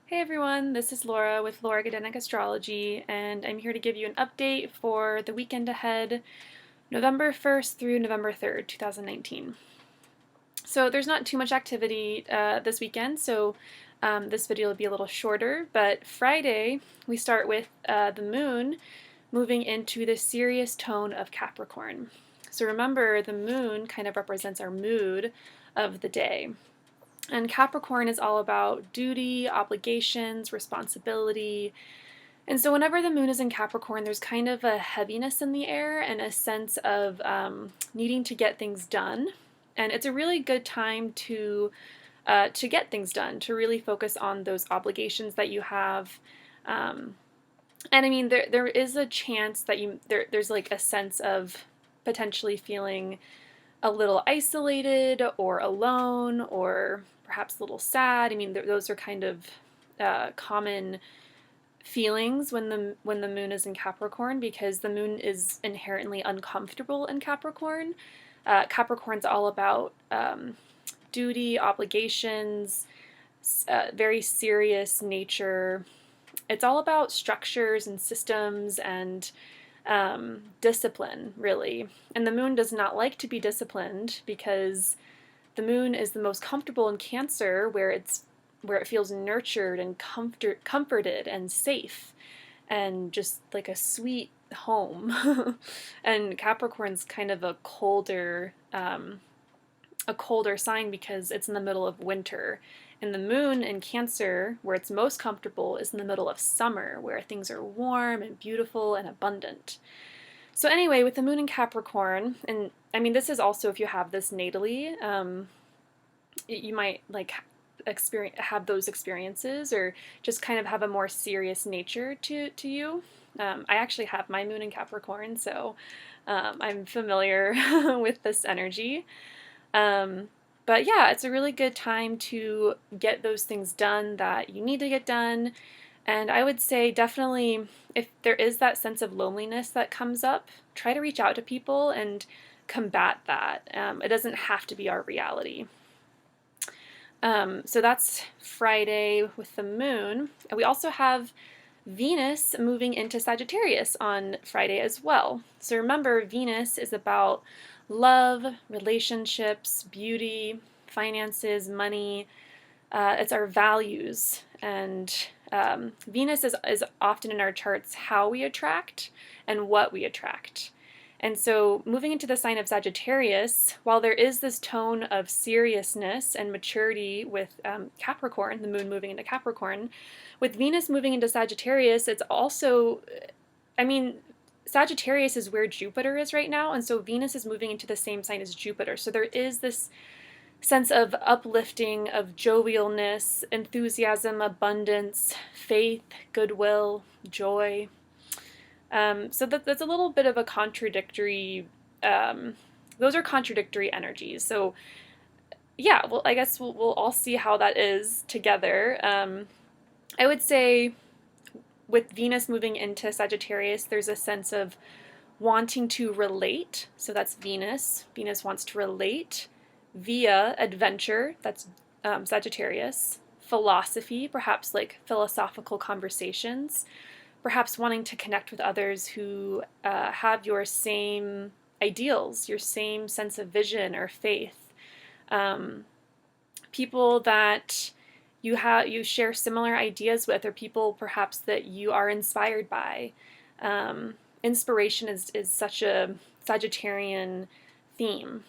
Hey everyone, this is Laura with Laura Astrology, and I'm here to give you an update for the weekend ahead, November 1st through November 3rd, 2019. So there's not too much activity this weekend, so this video will be a little shorter, but Friday we start with the moon moving into the Sirius tone of Capricorn. So remember, the moon kind of represents our mood of the day. And Capricorn is all about duty, obligations, responsibility. And so whenever the moon is in Capricorn, there's kind of a heaviness in the air and a sense of needing to get things done. And it's a really good time to get things done, to really focus on those obligations that you have. And I mean, there is a chance that there's like a sense of potentially feeling a little isolated or alone or perhaps a little sad. I mean, those are kind of common feelings when the moon is in Capricorn, because the moon is inherently uncomfortable in Capricorn. Capricorn's all about duty, obligations, very serious nature. It's all about structures and systems and discipline, really. And the moon does not like to be disciplined because the moon is the most comfortable in Cancer, where it feels nurtured and comforted and safe and just like a sweet home. And Capricorn's kind of a colder sign because it's in the middle of winter. And the moon in Cancer, where it's most comfortable, is in the middle of summer, where things are warm and beautiful and abundant. So anyway, with the moon in Capricorn, and I mean, this is also if you have this natally, you might like have those experiences, or just kind of have a more serious nature to you. I actually have my moon in Capricorn, so I'm familiar with this energy. But yeah, it's a really good time to get those things done that you need to get done. And I would say definitely, if there is that sense of loneliness that comes up, try to reach out to people and combat that. It doesn't have to be our reality. So that's Friday with the moon. And we also have Venus moving into Sagittarius on Friday as well. So remember, Venus is about love, relationships, beauty, finances, money. It's our values. And Venus is often in our charts how we attract and what we attract. And so moving into the sign of Sagittarius, while there is this tone of seriousness and maturity with Capricorn, the moon moving into Capricorn, with Venus moving into Sagittarius, it's also, I mean, Sagittarius is where Jupiter is right now, and so Venus is moving into the same sign as Jupiter. So there is this sense of uplifting, of jovialness, enthusiasm, abundance, faith, goodwill, joy. So that's a little bit of a contradictory, those are contradictory energies. So yeah, well, I guess we'll all see how that is together. I would say with Venus moving into Sagittarius, there's a sense of wanting to relate. So that's Venus. Venus wants to relate via adventure. That's Sagittarius. Philosophy, perhaps like philosophical conversations. Perhaps wanting to connect with others who have your same ideals, your same sense of vision or faith. People that you share similar ideas with, or people perhaps that you are inspired by. Inspiration is such a Sagittarian theme.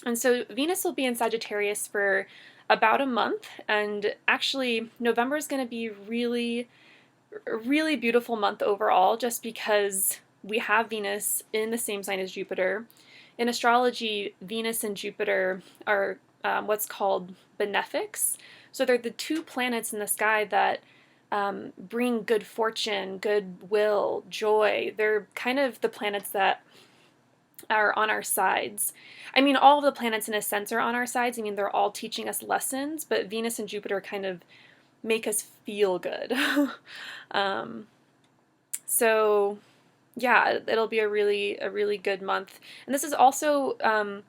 And so Venus will be in Sagittarius for about a month, and actually November is going to be a really beautiful month overall, just because we have Venus in the same sign as Jupiter. In astrology, Venus and Jupiter are what's called benefics. So they're the two planets in the sky that bring good fortune, goodwill, joy. They're kind of the planets that are on our sides. I mean, all of the planets in a sense are on our sides. I mean, they're all teaching us lessons, but Venus and Jupiter kind of make us feel good. So yeah, it'll be a really good month. And this is also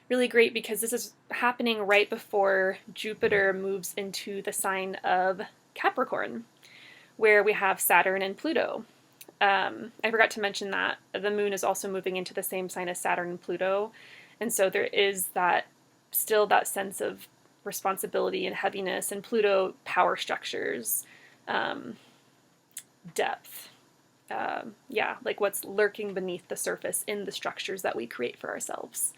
really great because this is happening right before Jupiter moves into the sign of Capricorn, where we have Saturn and Pluto. I forgot to mention that the moon is also moving into the same sign as Saturn and Pluto. And so there is still that sense of responsibility and heaviness, and Pluto, power structures, depth. Like what's lurking beneath the surface in the structures that we create for ourselves.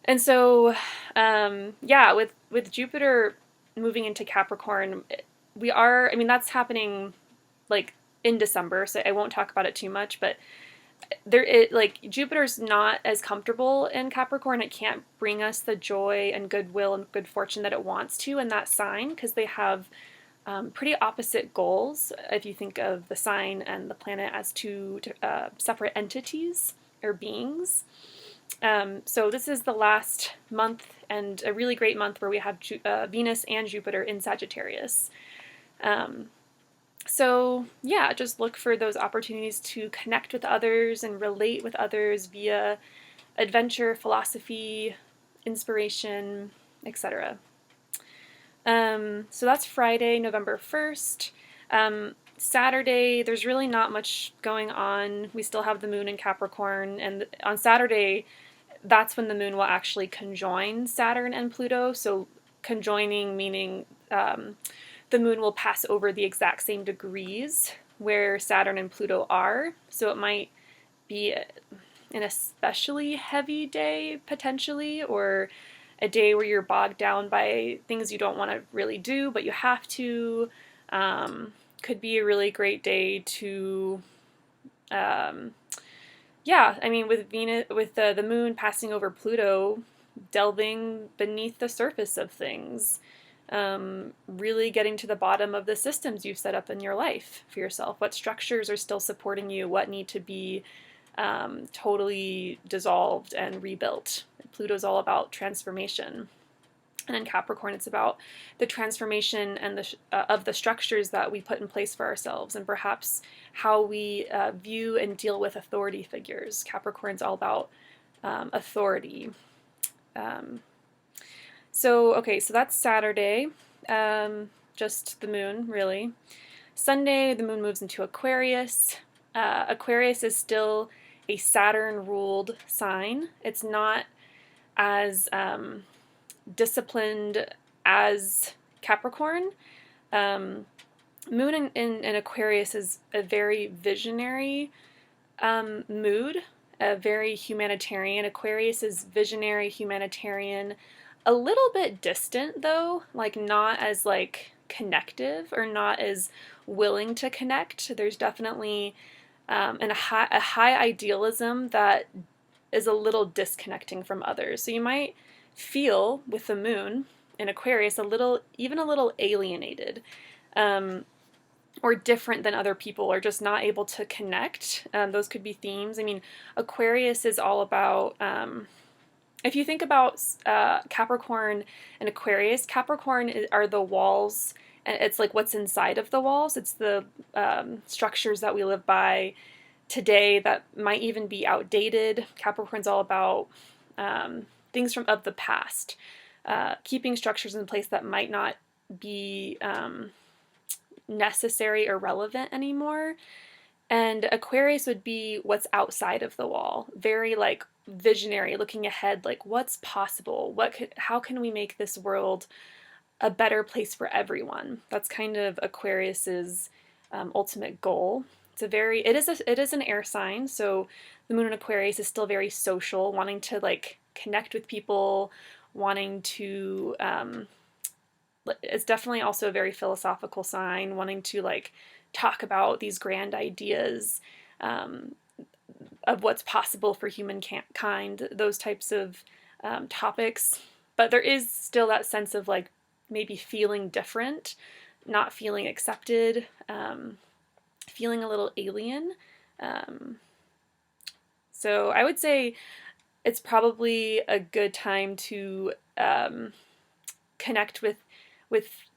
And so, with Jupiter moving into Capricorn, that's happening like in December, so I won't talk about it too much, but Jupiter's not as comfortable in Capricorn. It can't bring us the joy and goodwill and good fortune that it wants to in that sign, because they have pretty opposite goals if you think of the sign and the planet as two separate entities or beings. So this is the last month, and a really great month where we have Venus and Jupiter in Sagittarius. Just look for those opportunities to connect with others and relate with others via adventure, philosophy, inspiration, etc. So that's Friday, November 1st. Saturday, there's really not much going on. We still have the moon in Capricorn, and on Saturday, that's when the moon will actually conjoin Saturn and Pluto. So conjoining meaning the moon will pass over the exact same degrees where Saturn and Pluto are. So it might be an especially heavy day, potentially, or a day where you're bogged down by things you don't want to really do, but you have to. Could be a really great day to, with Venus, with the moon passing over Pluto, delving beneath the surface of things, really getting to the bottom of the systems you've set up in your life for yourself. What structures are still supporting you? What need to be totally dissolved and rebuilt? Pluto's all about transformation. And in Capricorn, it's about the transformation and of the structures that we put in place for ourselves, and perhaps how we view and deal with authority figures. Capricorn's all about authority. So that's Saturday, just the moon, really. Sunday, the moon moves into Aquarius. Aquarius is still a Saturn-ruled sign. It's not as disciplined as Capricorn. Moon in Aquarius is a very visionary mood, very humanitarian. Aquarius is visionary, humanitarian, a little bit distant though, like not as like connective or not as willing to connect. There's definitely a high idealism that is a little disconnecting from others. So you might feel with the moon in Aquarius even a little alienated, or different than other people, or just not able to connect. Those could be themes. I mean, Aquarius is all about, if you think about Capricorn and Aquarius, Capricorn are the walls, and it's like what's inside of the walls. It's the structures that we live by today that might even be outdated. Capricorn's all about things of the past, keeping structures in place that might not be necessary or relevant anymore. And Aquarius would be what's outside of the wall, very like visionary, looking ahead, like what's possible, how can we make this world a better place for everyone? That's kind of Aquarius's ultimate goal. It is an air sign, so the moon in Aquarius is still very social, wanting to like connect with people, wanting to it's definitely also a very philosophical sign, wanting to like talk about these grand ideas of what's possible for humankind, those types of topics. But there is still that sense of like maybe feeling different, not feeling accepted, feeling a little alien. So I would say it's probably a good time to connect with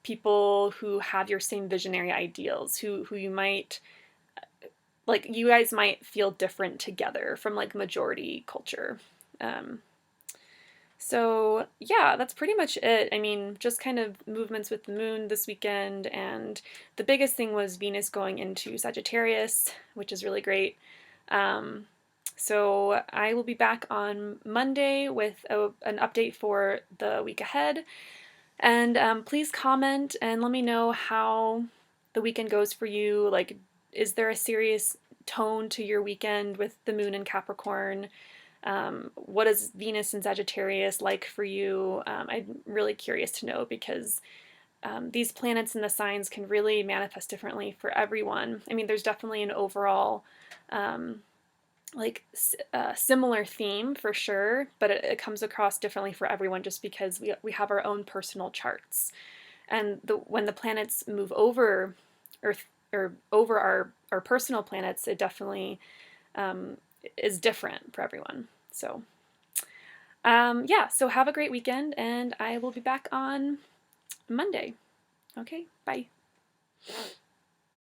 people who have your same visionary ideals, who you might, like, you guys might feel different together from like majority culture. So, yeah, that's pretty much it. I mean, just kind of movements with the moon this weekend, and the biggest thing was Venus going into Sagittarius, which is really great. Um, so, I will be back on Monday with an update for the week ahead. And please comment and let me know how the weekend goes for you. Like, is there a serious tone to your weekend with the moon in Capricorn? What is Venus in Sagittarius like for you? I'm really curious to know because these planets and the signs can really manifest differently for everyone. I mean, there's definitely an overall um, similar theme for sure, but it comes across differently for everyone just because we have our own personal charts. And when the planets move over Earth or over our personal planets, it definitely um, is different for everyone. So, yeah, so have a great weekend, and I will be back on Monday. Okay, bye.